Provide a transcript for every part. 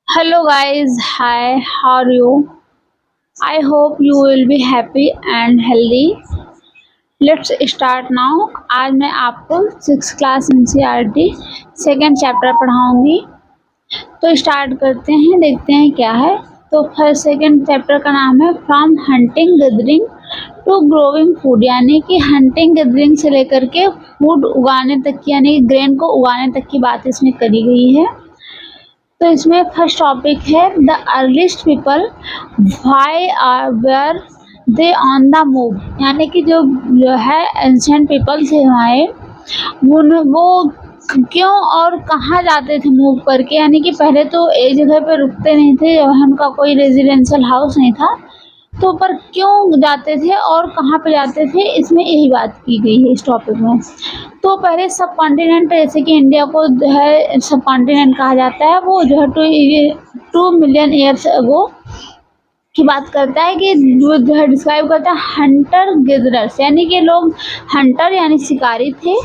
Hello guys, hi, how are you? I hope you will be happy and healthy. Let's start now. आज मैं आपको 6 class NCERT second chapter पढ़ाऊंगी। तो start करते हैं, देखते हैं क्या है। तो फर्स्ट सेकेंड चैप्टर का नाम है from hunting gathering to growing food, यानी कि हंटिंग गैदरिंग से लेकर के फूड उगाने तक की, यानी ग्रेन को उगाने तक की बात इसमें करी गई है। तो इसमें फर्स्ट टॉपिक है the earliest people why are were they on the move, यानी कि जो है एंशियंट पीपल थे हमारे, वो क्यों और कहाँ जाते थे मूव करके, यानी कि पहले तो एक जगह पे रुकते नहीं थे, उनका कोई रेजिडेंशियल हाउस नहीं था, तो पर क्यों जाते थे और कहाँ पे जाते थे, इसमें यही बात की गई है इस टॉपिक में। तो पहले सब कॉन्टिनेंट, जैसे कि इंडिया को जो है सब कॉन्टिनेंट कहा जाता है, वो जो है 2 मिलियन ईयर्स अगो की बात करता है, कि जो है डिस्क्राइब करता है हंटर गिदरर्स, यानी कि लोग हंटर यानी शिकारी थे,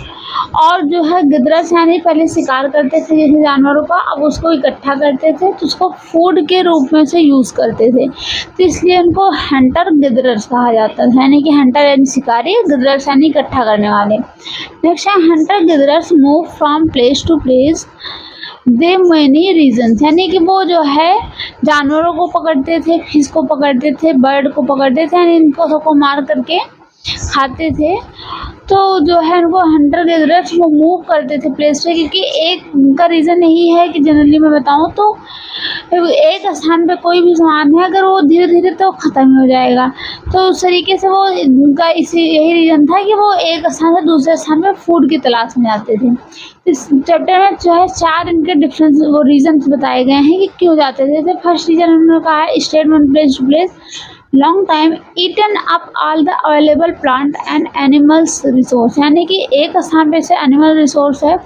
और जो है गिदरर्स यानी पहले शिकार करते थे जैसे जानवरों का, अब उसको इकट्ठा करते थे तो उसको फूड के रूप में से यूज़ करते थे, तो इसलिए उनको हंटर गिदरर्स कहा जाता था, यानी कि हंटर यानी शिकारी, गिदरर्स यानी इकट्ठा करने वाले। नेक्स्ट है hunter gatherers move from place to place they many reasons, यानी कि वो जो है जानवरों को पकड़ते थे, फिश को पकड़ते थे, बर्ड को पकड़ते थे, यानी इनको सबको मार करके खाते थे। तो जो है उनको हंटर गैदरर्स वो मूव करते थे प्लेस पे, क्योंकि एक का रीज़न यही है कि जनरली मैं बताऊँ तो एक स्थान पे कोई भी सामान है, अगर वो धीरे धीरे तो ख़त्म हो जाएगा, तो उस तरीके से वो उनका इसी यही रीज़न था कि वो एक स्थान से दूसरे स्थान पे फूड की तलाश में जाते थे। इस चैप्टर में जो है 4 इनके डिफरेंस वो रीजन्स बताए गए हैं कि क्यों जाते थे। जैसे फर्स्ट रीजन उन्होंने कहा है stay from place to place long time eaten up all the available plant and animals resource, यानी कि एक स्थान पे से एनिमल रिसोर्स है,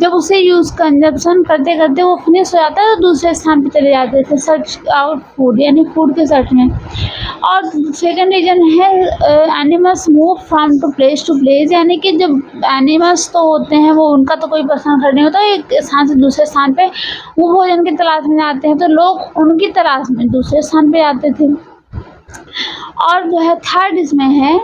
जब उसे यूज़ कंजप्शन करते करते वो फिनिश हो जाता है तो दूसरे स्थान पे चले जाते थे सर्च आउट फूड, यानी फूड के सर्च में। और सेकेंड रीजन है animals move from to place, यानी कि जब एनिमल्स तो होते हैं वो उनका तो कोई पर्सनल घर नहीं होता, एक स्थान से दूसरे स्थान पे वो भोजन की तलाश में जाते हैं, तो लोग उनकी तलाश में दूसरे स्थान पे जाते थे। और जो है थर्ड इसमें है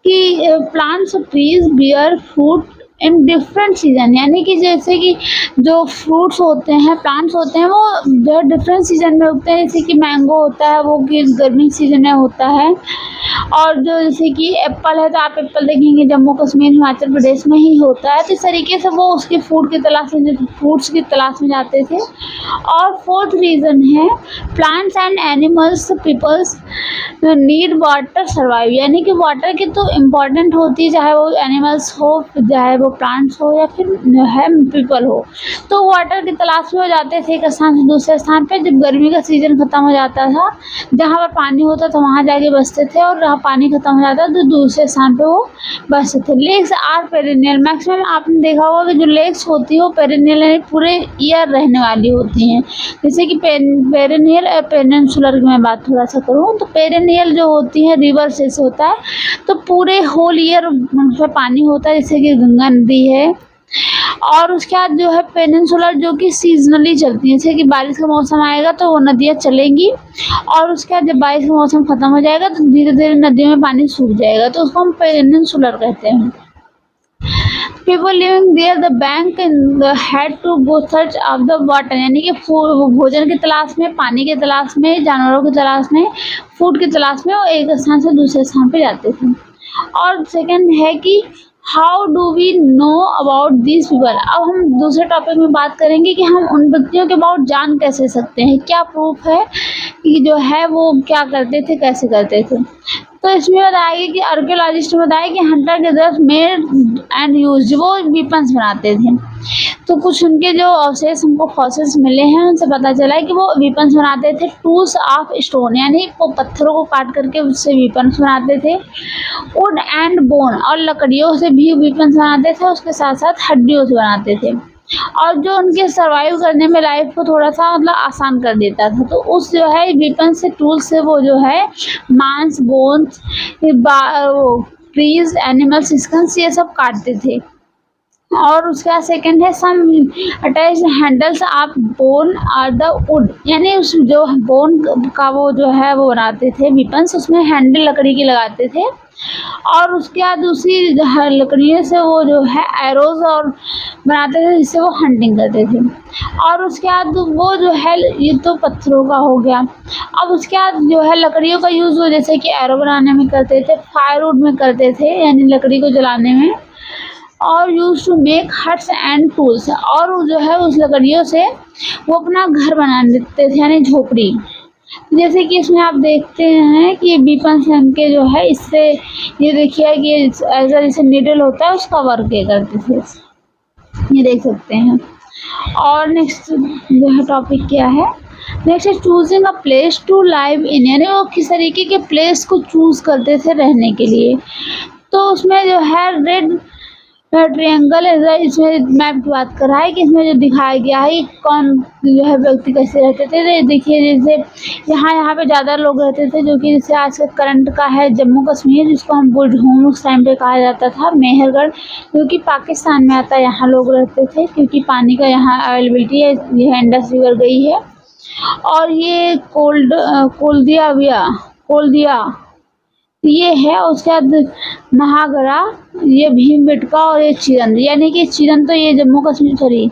कि plants trees bear fruit in different season, यानी कि जैसे कि जो फ्रूट्स होते हैं, प्लांट्स होते हैं, वो जो डिफरेंट सीजन में उगते हैं, जैसे कि मैंगो होता है वो कि गर्मी सीजन में होता है, और जो जैसे कि एप्पल है तो आप एप्पल देखेंगे जम्मू कश्मीर हिमाचल प्रदेश में ही होता है, तो इस तरीके से वो उसकी फूड की तलाश में, फ्रूट्स की तलाश में जाते थे। और फोर्थ रीज़न है plants and animals peoples need water survive, यानी कि वाटर की तो इम्पॉर्टेंट होती है, चाहे वो एनिमल्स हो, चाहे वो प्लांट्स हो, या फिर है पीपल हो, तो वाटर की तलाश में हो जाते थे एक स्थान से दूसरे स्थान पे। जब गर्मी का सीज़न ख़त्म हो जाता था, जहाँ पर पानी होता था वहाँ जाके बसते थे, और जहाँ पानी ख़त्म हो जाता तो दूसरे स्थान पे वो बसते थे। लेक्स आर पेरिनियल, मैक्सिमम आपने देखा होगा कि जो लेक्स होती है वो पेरिनियल यानी पूरे ईयर रहने वाली होती हैं। जैसे कि पेरिनियल और पेनिनसुलर की मैं बात थोड़ा सा करूँ तो पेरिनियल जो होती है रिवर से होता है, तो पूरे होल ईयर उनमें पानी होता है, जैसे कि गंगा नदी है। और उसके बाद जो है पेनिनसुलर जो कि सीजनली चलती है, जैसे कि बारिश का मौसम आएगा तो वो नदियाँ चलेंगी, और उसके बाद जब बारिश का मौसम ख़त्म हो जाएगा तो धीरे धीरे नदियों में पानी सूख जाएगा, तो उसको हम पेनिनसुलर कहते हैं। People living there the bank had to go search of the water, यानी कि भोजन की तलाश में, पानी की तलाश में, जानवरों की तलाश में, फूड की तलाश में वो एक स्थान से दूसरे स्थान पे जाते थे। और सेकंड है कि how do we know about this people, अब हम दूसरे टॉपिक में बात करेंगे कि हम उन व्यक्तियों के अबाउट जान कैसे सकते हैं, क्या प्रूफ है कि जो है वो क्या करते थे, कैसे करते थे। तो इसमें बताया कि आर्कियोलॉजिस्ट ने बताया कि Hunter gatherers made and use, वो वीपन्स बनाते थे। तो कुछ उनके जो अवशेष हमको फॉसिल्स मिले हैं उनसे पता चला है कि वो वीपन्स बनाते थे टूल्स ऑफ स्टोन, यानी वो पत्थरों को काट करके उससे वीपन्स बनाते थे। वुड एंड बोन, और लकड़ियों से भी वीपन्स बनाते थे, उसके साथ साथ हड्डियों से बनाते थे, और जो उनके सर्वाइव करने में लाइफ को थोड़ा सा मतलब आसान कर देता था। तो उस जो है वीपन से, टूल से वो जो है मांस, बोन्स, ट्रीज, एनिमल्स स्कन्स ये सब काटते थे। और उसके बाद सेकंड है सम अटैच हैंडल्स ऑफ बोन और द वुड, यानी उस जो बोन का वो जो है वो बनाते थे वेपन्स, उसमें हैंडल लकड़ी की लगाते थे। और उसके बाद दूसरी लकड़ियों से वो जो है एरोज और बनाते थे जिससे वो हंटिंग करते थे। और उसके बाद वो जो है ये तो पत्थरों का हो गया। अब उसके बाद जो है लकड़ियों का यूज़ वो जैसे कि एरो बनाने में करते थे, फायरवुड में करते थे यानी लकड़ी को जलाने में, और use to make huts and tools, और वो जो है उस लकड़ियों से वो अपना घर बना लेते थे यानी झोपड़ी। जैसे कि इसमें आप देखते हैं कि बीपन सेम के जो है इससे ये देखिए कि ऐसा जैसे नीडल होता है उसका वर्क ये करते थे, ये देख सकते हैं। और नेक्स्ट जो है टॉपिक क्या है, नेक्स्ट है choosing a place to live in, यानी वो किस तरीके के प्लेस को चूज करते थे रहने के लिए। तो उसमें जो है रेड ट्रायंगल इसमें मैप की बात कर रहा है कि इसमें जो दिखाया गया है कौन जो है व्यक्ति कैसे रहते थे। तो देखिए जैसे यहाँ पे ज़्यादा लोग रहते थे, जो कि जैसे आज के करंट का है जम्मू कश्मीर, जिसको हम बुलढून उस टाइम पे कहा जाता था, मेहरगढ़ जो कि पाकिस्तान में आता है, यहाँ लोग रहते थे क्योंकि पानी का यहाँ अवेलेबिलिटी है, यह इंडस रिवर गई है। और ये कोल्दिया ये है। उसके बाद महागरा, ये भीमबेटका और ये चिरंद, यानी कि चिरंद तो ये जम्मू कश्मीर सॉरी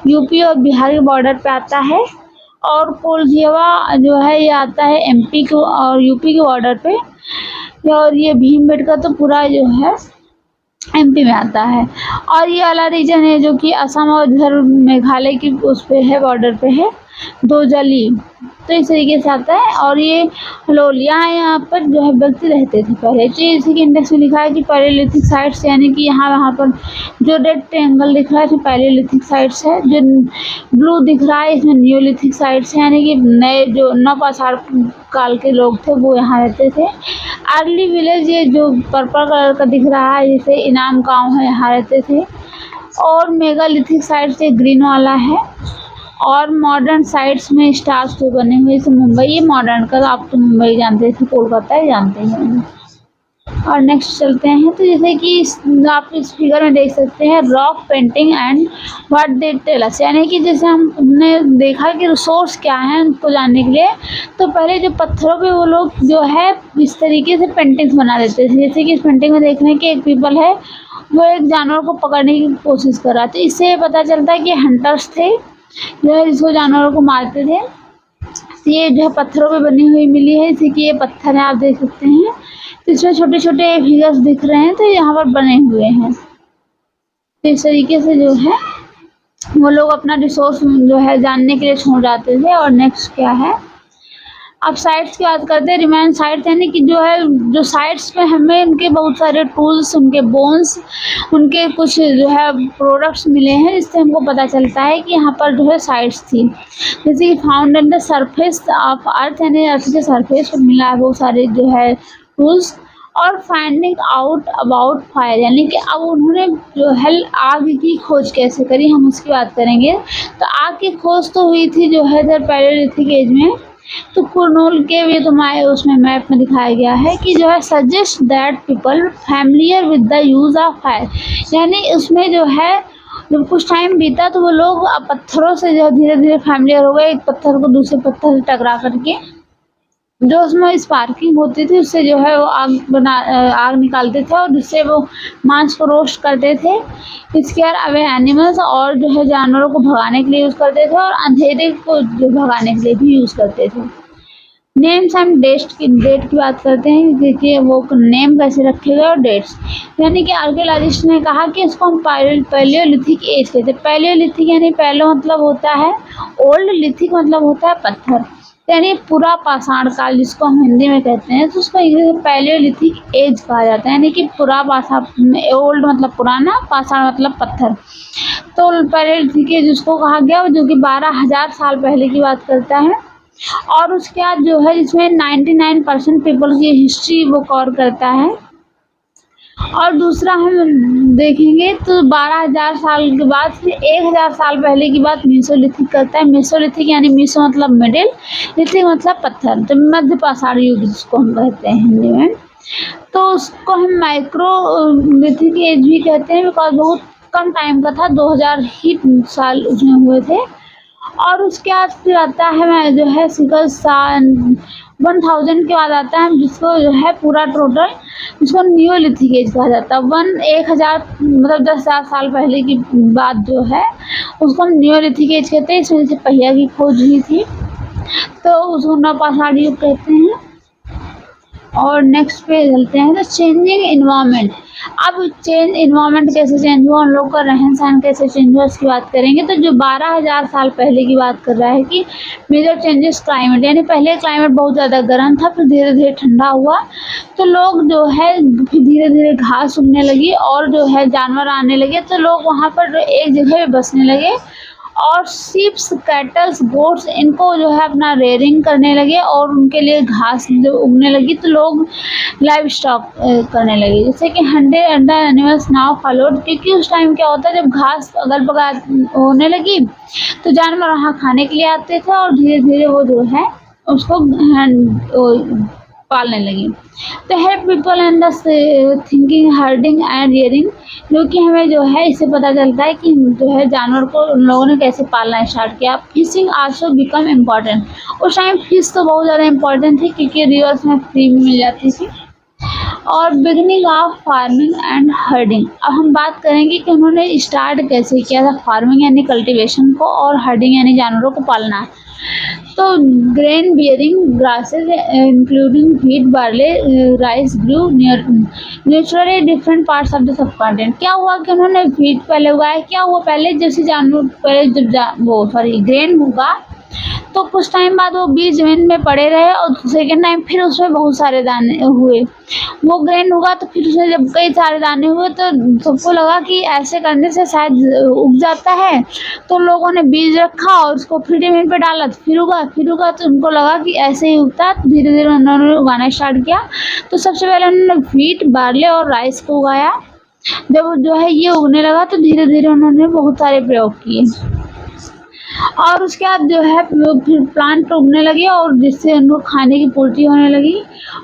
यूपी और बिहार के बॉर्डर पे आता है, और कोलझेवा जो है ये आता है एमपी को और यूपी के बॉर्डर पे, और ये भीमबेटका तो पूरा जो है एमपी में आता है। और ये वाला रीजन है जो कि असम और इधर मेघालय की उस पे है, बॉर्डर पे है, दो जली, तो इस तरीके से आता है। और ये हलोलिया है, यहाँ पर जो है व्यक्ति रहते थे पहले। तो इसी के इंडेक्स में लिखा है कि पैलेलिथिक साइट्स, यानी कि वहाँ पर जो रेड ट्रायंगल दिख रहा है इसमें पैलेलिथिक साइट्स है, जो ब्लू दिख रहा है इसमें न्यूलिथिक साइट्स है, यानी कि नए जो नवपाषाण काल के लोग थे वो यहाँ रहते थे। अर्ली विलेज, ये जो पर्पल कलर का दिख रहा है जैसे इनाम गाँव है, यहाँ रहते थे। और मेगालिथिक साइट्स ये ग्रीन वाला है। और मॉडर्न साइट्स में स्टार्स जो बने हुए जैसे मुंबई, ये मॉडर्न का, आप तो मुंबई जानते थे, कोलकाता ही जानते हैं। और नेक्स्ट चलते हैं, तो जैसे कि आप इस फिगर में देख सकते हैं rock painting and what they tell us, यानी कि जैसे हमने देखा कि रिसोर्स क्या है उनको जानने के लिए, तो पहले जो पत्थरों पे वो लोग जो है इस तरीके से पेंटिंग्स बना देते थे। जैसे कि इस पेंटिंग में देख रहे हैं कि एक पीपल है वो एक जानवर को पकड़ने की कोशिश कर रहा था, तो इससे पता चलता है कि हंटर्स थे जो है जिसको जानवरों को मारते थे। ये जो है पत्थरों पे बनी हुई मिली है, जैसे कि ये पत्थर है, आप देख सकते हैं। तो इसमें छोटे छोटे फिगर्स दिख रहे हैं, तो यहाँ पर बने हुए हैं। तो इस तरीके से जो है वो लोग अपना रिसोर्स जो है जानने के लिए छोड़ जाते थे। और नेक्स्ट क्या है, अब साइट्स की बात करते हैं। रिमेन साइट्स यानी कि जो है जो साइट्स में हमें उनके बहुत सारे टूल्स, उनके बोन्स, उनके कुछ जो है प्रोडक्ट्स मिले हैं, जिससे हमको पता चलता है कि यहाँ पर जो है साइट्स थी। जैसे कि found in the surface of earth, यानी अर्थ के सरफेस पर मिला है बहुत सारे जो है टूल्स। और फाइंडिंग आउट अबाउट फायर, यानी कि अब उन्होंने जो है आग की खोज कैसे करी, हम उसकी बात करेंगे। तो आग की खोज तो हुई थी जो है इधर पैलेलिथिक एज में। तो कुरनूल के भी तुम्हारे उसमें मैप में दिखाया गया है कि जो है suggest that people familiar with the use of fire, यानी उसमें जो है जब कुछ टाइम बीता तो वो लोग पत्थरों से जो धीरे धीरे फैमिलियर हो गए, एक पत्थर को दूसरे पत्थर से टकरा करके, जो उसमें स्पार्किंग होती थी उससे जो है वो आग निकालते थे, और जिससे वो मांस को रोस्ट करते थे। इसके अलावा एनिमल्स और जो है जानवरों को भगाने के लिए यूज़ करते थे, और अंधेरे को जो भगाने के लिए भी यूज़ करते थे। नेम्स एंड डेट की बात करते हैं, देखिए वो नेम कैसे रखे गए और डेट्स, यानी कि आर्कियोलॉजिस्ट ने कहा कि इसको हम पैलियोलिथिक एज कहते हैं। पैलियोलिथिक यानी पैलो मतलब होता है ओल्ड, लिथिक मतलब होता है पत्थर, यानी पूरा पाषाण काल जिसको हम हिंदी में कहते हैं, तो उसको इंग्लिश में पैलियोलिथिक एज कहा जाता है, यानी कि पूरा ओल्ड मतलब पुराना, पाषाण मतलब पत्थर। तो पैलियोलिथिक एज उसको कहा गया जो कि 12,000 साल पहले की बात करता है। और उसके बाद जो है जिसमें 99% पीपल की हिस्ट्री वो कवर करता है। और दूसरा हम देखेंगे तो 12,000 साल के बाद फिर 1,000 साल पहले की बात मेसोलिथिक करता है। मेसोलिथिक यानी मीसो मतलब मिडिल, लिथिक मतलब पत्थर, तो मध्य पाषाण युग जिसको हम कहते हैं हिंदी में। तो उसको हम माइक्रो लिथिक एज भी कहते हैं, बिकॉज बहुत कम टाइम का था, 2000 ही साल उसमें हुए थे। और उसके बाद फिर आता है जो है सिकल सान 1000 के बाद आता है, जिसको जो है पूरा टोटल जिसको नियोलिथिक एज कहा जाता है। 1000 मतलब 10,000 साल पहले की बात जो है उसको हम नियोलिथिक एज कहते हैं। इसमें से पहिया की खोज हुई थी, तो उसको नवपाषाण युग कहते हैं। और नेक्स्ट पे चलते हैं, तो चेंजिंग इन्वायरमेंट। अब चेंज इन्वायरमेंट कैसे चेंज हुआ, उन लोग का रहन सहन कैसे चेंज हुआ इसकी बात करेंगे। तो जो 12,000 साल पहले की बात कर रहा है कि मेजर चेंजेस क्लाइमेट, यानी पहले क्लाइमेट बहुत ज़्यादा गर्म था, फिर धीरे धीरे ठंडा हुआ, तो लोग जो है फिर धीरे धीरे घास उगने लगी और जो है जानवर आने लगे, तो लोग वहाँ पर एक जगह पे बसने लगे। और शीप्स, कैटल्स, गोट्स इनको जो है अपना रेयरिंग करने लगे और उनके लिए घास जो उगने लगी, तो लोग लाइव स्टॉक करने लगे, जैसे कि 100 अदर एनिमल्स नाउ फॉलोड। क्योंकि उस टाइम क्या होता है, जब घास अगल बगल होने लगी तो जानवर वहाँ खाने के लिए आते थे और धीरे धीरे वो जो है उसको पालने लगी। तो help people and the thinking, herding and rearing, जो कि हमें जो है इससे पता चलता है कि जो है जानवर को उन लोगों ने कैसे पालना स्टार्ट किया। Fishing also become important. उस टाइम फिश तो बहुत ज़्यादा इम्पॉर्टेंट थी क्योंकि रिवर्स में फ्री में मिल जाती थी। और beginning of farming and herding. अब हम बात करेंगे कि उन्होंने स्टार्ट कैसे किया था फार्मिंग यानी कल्टीवेशन को, और हर्डिंग यानी जानवरों को पालना। तो grain bearing grasses including wheat, barley, rice grew naturally different parts of the subcontinent. क्या हुआ कि उन्होंने व्हीट पहले उगाया। क्या हुआ, पहले जैसे जानवर पहले जब ग्रेन होगा तो कुछ टाइम बाद वो बीज जमीन में पड़े रहे और सेकेंड टाइम फिर उसमें बहुत सारे दाने हुए। वो ग्रेन होगा तो फिर उसमें जब कई सारे दाने हुए तो सबको लगा कि ऐसे करने से शायद उग जाता है, तो लोगों ने बीज रखा और उसको फिर जमीन पे डाला तो फिर उगा तो उनको लगा कि ऐसे ही उगता है। तो धीरे धीरे उन्होंने उगाना स्टार्ट किया। तो सबसे पहले उन्होंने व्हीट, बार्ले और राइस को उगाया। जब जो है ये उगने लगा तो धीरे धीरे उन्होंने बहुत सारे प्रयोग किए और उसके बाद जो है फिर प्लांट उगने लगे और जिससे उनको खाने की पूर्ति होने लगी।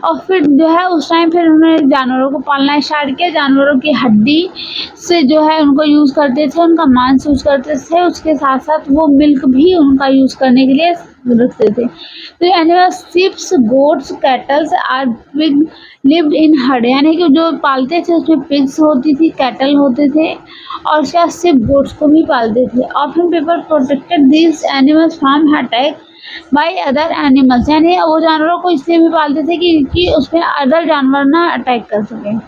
और फिर जो है उस टाइम फिर उन्होंने जानवरों को पालना स्टार्ट किया। जानवरों की हड्डी से जो है उनको यूज़ करते थे, उनका मांस यूज़ करते थे, उसके साथ साथ वो मिल्क भी उनका यूज़ करने के लिए रखते थे। तो animals, sheeps, goats, cattles are pig lived in herd, यानी कि जो पालते थे उसमें पिग्स होती थी, कैटल होते थे और उसके बाद सिर्फ गोट्स को भी पालते थे। Often people protected these animals from attack by other animals, यानी वो जानवरों को इसलिए भी पालते थे कि उसमें अदर जानवर ना अटैक कर सकें।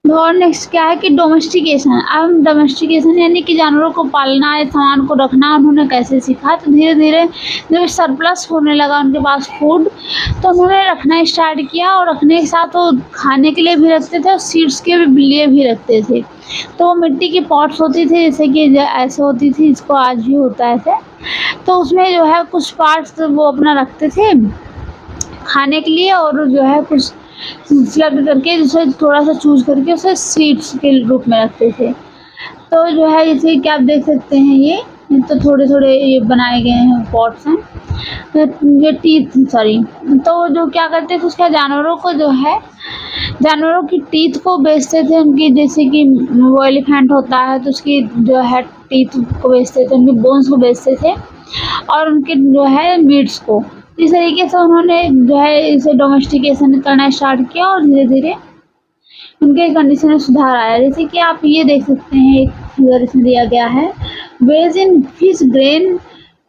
और नेक्स्ट क्या है कि डोमेस्टिकेशन। अब डोमेस्टिकेशन यानी कि जानवरों को पालना, सामान को रखना उन्होंने कैसे सीखा। तो धीरे धीरे जब सरप्लस होने लगा उनके पास फूड, तो उन्होंने रखना स्टार्ट किया और रखने के साथ वो खाने के लिए भी रखते थे और सीड्स के लिए भी रखते थे। तो वो मिट्टी की पॉट्स होती थी, जैसे कि ऐसे होती थी, इसको आज भी होता है ऐसे। तो उसमें जो है कुछ पार्ट्स वो अपना रखते थे खाने के लिए और जो है कुछ सिलेक्ट करके जिसे थोड़ा सा चूज करके उसे सीड्स के रूप में रखते थे। तो जो है जैसे कि आप देख सकते हैं ये तो थोड़े थोड़े ये बनाए गए हैं पॉट्स हैं, ये टीथ सॉरी। तो जो क्या करते थे उसका जानवरों को जो है जानवरों की टीथ को बेचते थे उनकी, जैसे कि वो एलिफेंट होता है तो उसकी जो है टीथ को बेचते थे, उनकी बोन्स को बेचते थे और उनके जो है मीट्स को। इस तरीके से उन्होंने जो है इसे डोमेस्टिकेशन करना स्टार्ट किया और धीरे धीरे उनके कंडीशन में सुधार आया। जैसे कि आप ये देख सकते हैं, एक फिगर इसमें दिया गया है, ways in fish grain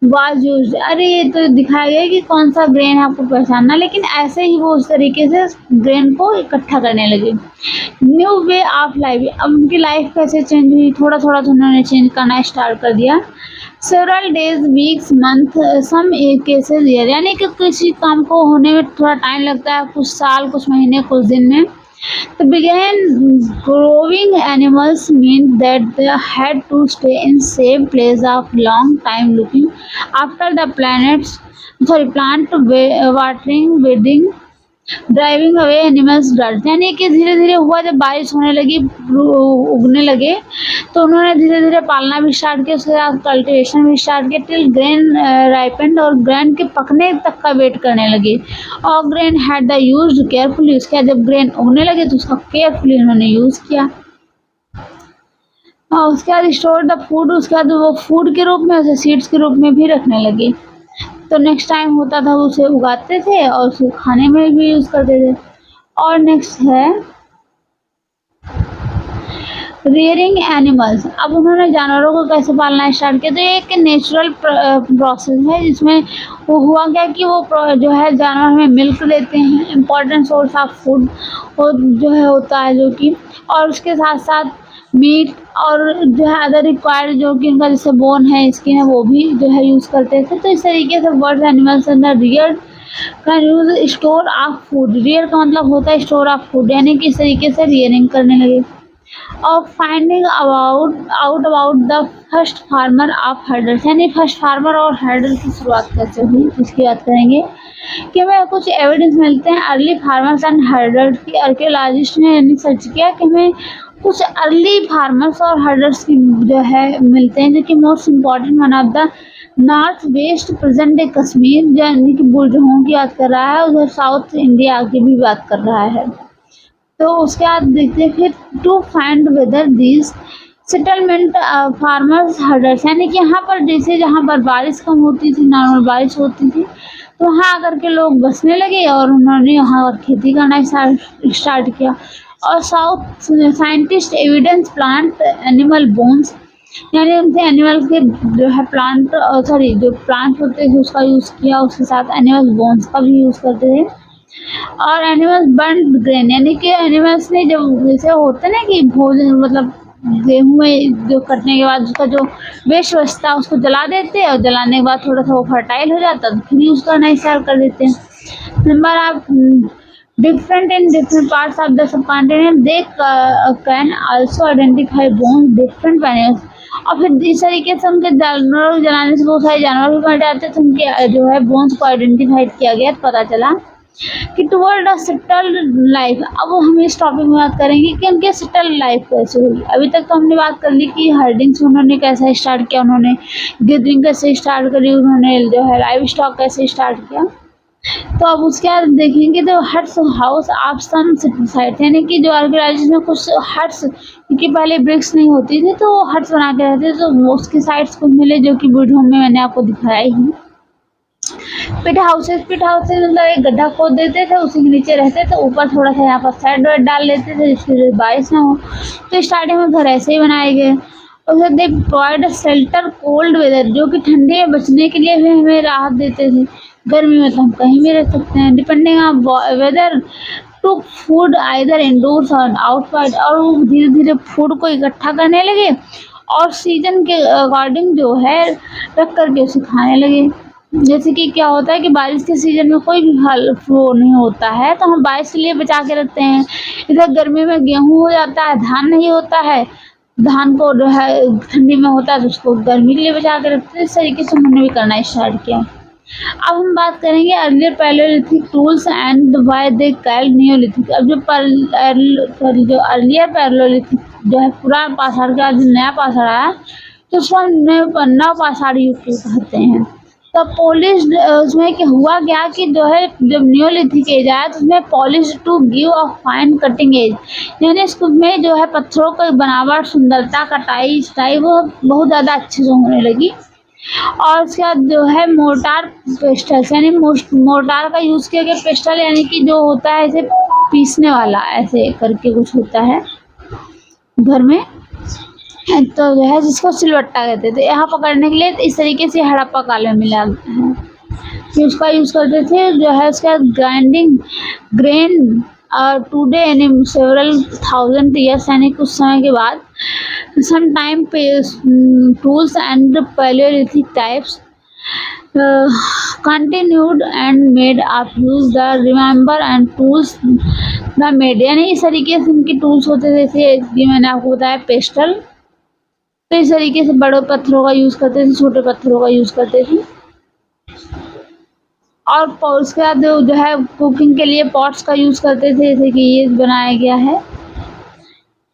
was used. अरे ये तो दिखाया गया कि कौन सा ग्रेन है आपको पहचानना, लेकिन ऐसे ही वो उस तरीके से ग्रेन को इकट्ठा करने लगे। न्यू वे ऑफ लाइफ, अब उनकी लाइफ कैसे चेंज हुई, थोड़ा थोड़ा तो उन्होंने चेंज करना स्टार्ट कर दिया। Several days, weeks, month, some cases year, यानी कि किसी काम को होने में थोड़ा टाइम लगता है, कुछ साल, कुछ महीने, कुछ दिन में। तो began growing animals meant that they had to stay in same place of long time looking after the plant watering, weeding, driving away animals dirt, यानी कि धीरे धीरे हुआ जब बारिश होने लगी, उगने लगे, तो उन्होंने धीरे धीरे पालना भी स्टार्ट किया, उसके बाद कल्टीवेशन भी स्टार्ट किया टिल ग्रेन राइपेंड, और ग्रेन के पकने तक का वेट करने लगे। और grain had the used carefully, उसके बाद जब ग्रेन उगने लगे तो उसका केयरफुली उन्होंने यूज़ किया। उसके बाद स्टोर द फूड, उसके बाद वो फूड के रूप में, उसे सीड्स के रूप में भी रखने लगे। तो नेक्स्ट टाइम होता था वो उसे उगाते थे और उसे खाने में भी यूज़ करते थे। और नेक्स्ट है रियरिंग एनिमल्स। अब उन्होंने जानवरों को कैसे पालना स्टार्ट किया, तो ये एक नेचुरल प्रोसेस है जिसमें वो हुआ क्या कि वो जो है जानवर हमें मिल्क देते हैं, इम्पॉर्टेंट सोर्स ऑफ फूड जो है होता है, जो कि और उसके साथ साथ मीट और जो है अदर रिक्वायर्ड जो कि उनका जैसे बोन है, स्किन है, वो भी जो है यूज़ करते थे। तो इस तरीके से birds animals and the rear can use store of food. Rear का मतलब होता है स्टोर ऑफ फूड, यानी कि इस तरीके से रियरिंग करने लगे। और finding out about the first farmer of hurdles, यानी फर्स्ट फार्मर और हर्डल की शुरुआत कैसे हुई इसकी बात करेंगे। कि हमें कुछ एविडेंस मिलते हैं अर्ली फार्मर्स एंड हर्डल्स की। आर्कियोलॉजिस्ट ने यानी सर्च किया कि हमें कुछ अर्ली फार्मर्स और हर्डल्स की जो है मिलते हैं, जो कि most important one of the north west present day Kashmir, यानी कि बुरजहों की बात कर रहा है, उधर साउथ इंडिया की भी बात कर रहा है। तो उसके बाद देखते हैं फिर to find whether these settlement farmers herders, यानी कि यहाँ पर जैसे जहाँ पर बारिश कम होती थी, नॉर्मल बारिश होती थी, तो वहाँ आकर के लोग बसने लगे और उन्होंने वहाँ और खेती करना स्टार्ट किया। और south scientist evidence plant animal bones, यानी उनसे एनिमल के जो है प्लांट जो प्लांट होते थे उसका यूज़ किया, उसके साथ एनिमल बोन्स का भी यूज़ करते थे। और एनिमल्स बर्न ग्रेन, यानी कि एनिमल्स ने जब जैसे होता है ना कि भोजन मतलब गेहूँ में जो कटने के बाद उसका जो वेस्ट बचता है उसको जला देते हैं, और जलाने के बाद थोड़ा सा वो फर्टाइल हो जाता है तो फिर यूज़ करना स्टार्ट कर देते हैं। Number of different in different parts of the subcontinent they can also identify bones different animals. और फिर इस तरीके से उनके जानवरों को जलाने से बहुत सारे जानवर भी मर जाते हैं, तो उनके जो है बोन्स को आइडेंटिफाई किया गया, पता चला कि टुवर्ड अ सेटल्ड लाइफ। अब हम इस टॉपिक में बात करेंगे कि उनके सेटल्ड लाइफ कैसे हुई। अभी तक तो हमने बात कर ली कि हर्डिंग से उन्होंने कैसा स्टार्ट किया, उन्होंने गैदरिंग कैसे स्टार्ट करी, उन्होंने जो है लाइव स्टॉक कैसे स्टार्ट किया। तो अब उसके बाद देखेंगे तो huts house of some site, यानी कि जो आर्कियोलॉजिस्ट में कुछ हट्स, क्योंकि पहले ब्रिक्स नहीं होती थी तो हट्स बना के रहते थे, तो उसके साइट्स कुछ मिले जो कि बुढ़ों में मैंने आपको दिखाया ही। पिट हाउसेस मतलब एक गड्ढा खोद देते थे, उसी के नीचे रहते थे, ऊपर थोड़ा सा यहाँ पर साइड वेड डाल लेते थे जिससे बारिश ना हो। तो स्टार्टिंग में घर ऐसे ही बनाए गए। उसके they provide shelter cold weather, जो कि ठंडे में बचने के लिए भी हमें राहत देते थे। गर्मी में तो हम कहीं भी रह सकते हैं, depending on weather to food either indoors और आउटसाइड। और वो धीरे धीरे फूड को इकट्ठा करने लगे और सीजन के अकॉर्डिंग जो है रख करके उसे खाने लगे। जैसे कि क्या होता है कि बारिश के सीजन में कोई भी फल फ्लो नहीं होता है, तो हम बारिश के लिए बचा के रखते हैं। इधर गर्मी में गेहूं हो जाता है, धान नहीं होता है, धान को जो है ठंडी में होता है तो उसको गर्मी के लिए बचा के रखते हैं। इस तरीके से हमने भी करना स्टार्ट किया। अब हम बात करेंगे earlier Palaeolithic tools and why they called Neolithic. अब जो अर्लियर पैलियोलिथिक जो है पुराना पाषाण का जो नया पाषाण आया तो उसको नव पाषाण युग कहते हैं। तो पॉलिश उसमें क्या हुआ क्या कि जो है जब नियोलिथिक एज आया तो उसमें polish to give a fine cutting edge, यानी इसमें जो है पत्थरों की बनावट, सुंदरता, कटाई स्टाई वो बहुत ज़्यादा अच्छे से होने लगी। और उसके बाद जो है मोर्टार पेस्टल्स, यानी मोर्टार का यूज़ किया गया। पेस्टल यानी कि जो होता है ऐसे पीसने वाला, ऐसे करके कुछ होता है घर में, तो जो है जिसको सिलवट्टा कहते थे। यहाँ पकड़ने के लिए इस तरीके से हड़प्पा काल में मिला है कि उसका यूज़ करते थे। जो है उसका ग्राइंडिंग ग्रेन टुडे यानी सेवरल थाउजेंड ईयर्स, यानी कुछ समय के बाद some time tools and palaeolithic types continued and made of use the remember and tools the made, यानी इस तरीके से उनके टूल्स होते थे। जैसे मैंने आपको बताया पेस्टल, तो इस तरीके से बड़े पत्थरों का यूज़ करते थे, छोटे पत्थरों का यूज़ करते थे। और उसके बाद जो है कुकिंग के लिए पॉट्स का यूज़ करते थे, जैसे कि ये बनाया गया है।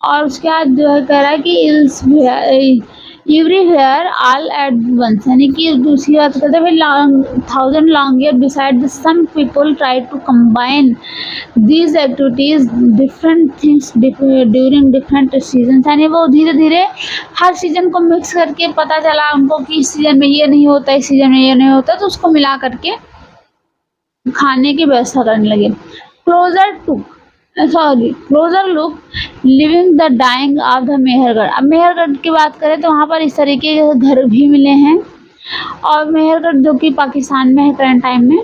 और उसके बाद जो है कह रहा है कि एवरीवेयर ऑल एट वंस, यानी कि दूसरी बात करते हैं thousand long year beside some people try to combine these activities different things during different season, यानी वो धीरे धीरे हर सीजन को मिक्स करके पता चला उनको कि इस सीजन में ये नहीं होता, इस सीजन में ये नहीं होता, तो उसको मिला करके खाने की व्यवस्था करने लगे। Closer look living the dying of the Mehrgarh. अब मेहरगढ़ की बात करें तो वहाँ पर इस तरीके के घर भी मिले हैं, और मेहरगढ़ जो कि पाकिस्तान में है करंट टाइम में,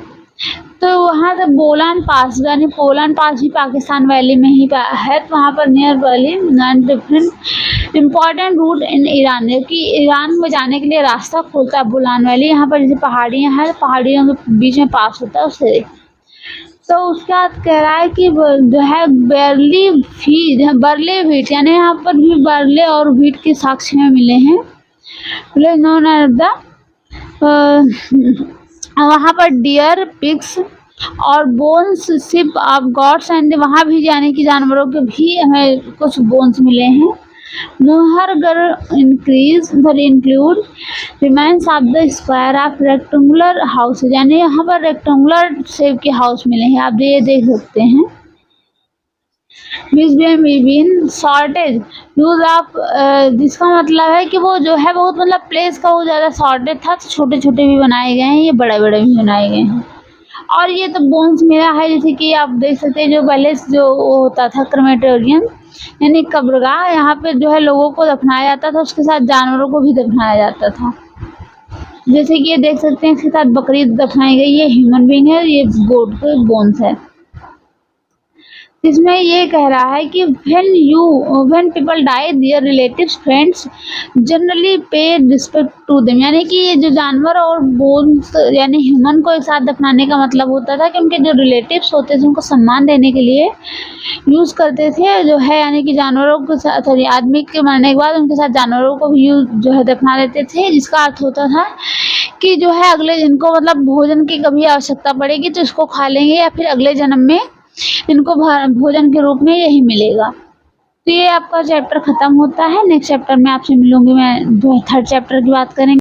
तो वहाँ से बोलान पास, यानी बोलान पास भी पाकिस्तान वैली में ही है, तो वहाँ पर near valley and different important route in Iran, कि ईरान में जाने के लिए रास्ता खोलता है बोलान वैली। यहाँ पर जैसे पहाड़ियाँ हैं, पहाड़ियों के बीच में पास होता है उससे। तो उसके बाद कह रहा है कि जो है बरले व्हीट, यानी यहाँ पर भी बरले और व्हीट के साक्ष्य में मिले हैं। नोन एज द वहाँ पर डियर, पिग्स और bones sheep of goats, and वहाँ भी यानी कि जानवरों के भी हमें कुछ बोन्स मिले हैं। Mehrgarh include remains of the square of rectangular house, यानी यहाँ पर रेक्टेंगुलर शेप के हाउस मिले हैं, आप ये देख सकते हैं। शॉर्टेज यूज ऑफ, जिसका मतलब है कि वो जो है बहुत मतलब प्लेस का बहुत ज़्यादा शॉर्टेज था, तो छोटे छोटे भी बनाए गए हैं, ये बड़े बड़े भी बनाए गए हैं। और ये तो बोन्स मिला है, जैसे कि आप देख सकते हैं जो पहले जो वो होता था क्रेमेटोरियम, यानी कब्रगाह, यहाँ पे जो है लोगों को दफनाया जाता था, उसके साथ जानवरों को भी दफनाया जाता था। जैसे कि ये देख सकते हैं इसके साथ बकरी दफनाई गई, ये ह्यूमन बीइंग है, ये गोट के बोन्स है। इसमें ये कह रहा है कि when people die their relatives friends generally pay respect to them, यानी कि ये जो जानवर और बोन्स यानी ह्यूमन को एक साथ दफनाने का मतलब होता था कि उनके जो रिलेटिव्स होते थे उनको सम्मान देने के लिए यूज़ करते थे, जो है यानी कि जानवरों के साथ, सॉरी आदमी के मरने के बाद उनके साथ जानवरों को भी जो है दफना देते थे, जिसका अर्थ होता था कि जो है अगले जिनको मतलब भोजन की कभी आवश्यकता पड़ेगी तो इसको खा लेंगे, या फिर अगले जन्म में इनको भोजन के रूप में यही मिलेगा। तो ये आपका चैप्टर खत्म होता है। नेक्स्ट चैप्टर में आपसे मिलूंगी मैं, जो थर्ड चैप्टर की बात करेंगे।